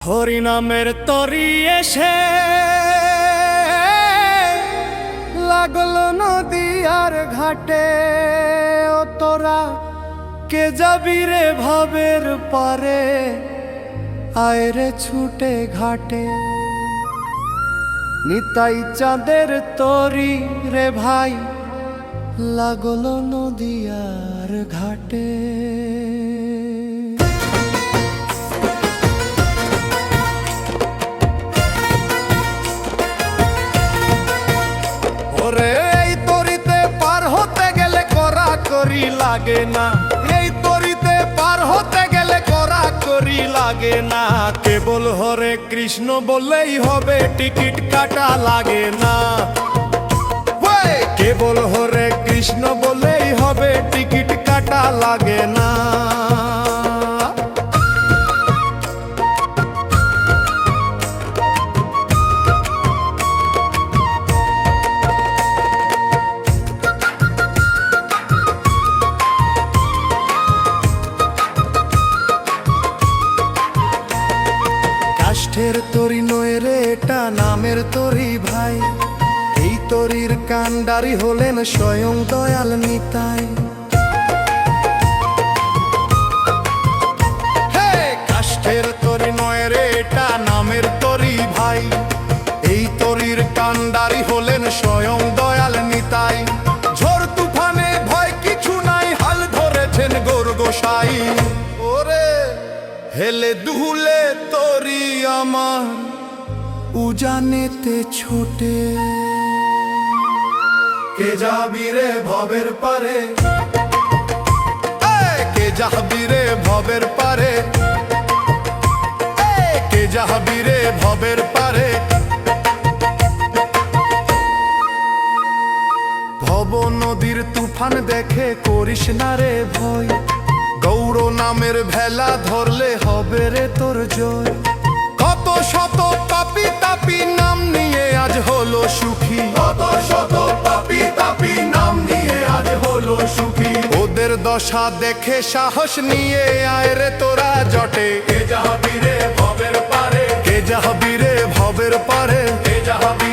হরিনামের তরি এসে লাগলো নদী আর ঘাটে, ও তোরা কে যাবি রে ভাবের পারে, আয় রে ছুটে ঘাটে। নিতাই চাঁদের তরি রে ভাই লাগলো নদী আর ঘাটে। এই তরিতে পার হতে গেলে কড়াকড়ি লাগে না, এই তরিতে পার হতে গেলে কড়াকড়ি লাগে না। কেবল হরে কৃষ্ণ বললেই হবে, টিকিট কাটা লাগে না। কেবল হরে কৃষ্ণ বললেই হবে, টিকিট কাটা লাগে না। কাষ্ঠের তরি নয় রে, এটা নামের তরি ভাই। এই তরির কান্ডারি হলেন স্বয়ং দয়াল নিতাই। কাষ্ঠের তরি নয় রে, এটা নামের তরি ভাই। এই তরির কান্ডারি হলেন স্বয়ং দয়াল নিতাই। ঝড় তুফানে ভয় কিছু নাই, হাল ধরেছেন গৌর গোসাই। ওরে হেলে দুলে তরি আমার উজানেতে ছোটে, কে যাবি রে ভবের পারে, কে যাবি রে ভবের পারে, কে যাবি রে ভবের পারে। ভব নদীর তুফান দেখে করিস না রে ভয়, গৌর নামের ভেলা ধরলে হবে রে তোর জয়। কত শত পাপী তাপী নাম নিয়ে আজ হলো সুখী, কত শত পাপী তাপী নাম নিয়ে আজ হলো সুখী। ওদের দশা দেখে সাহস নিয়ে আয় রে তোরা জটে, কে যাবি রে ভবের পারে, কে যাবি রে ভবের পারে, কে যাবি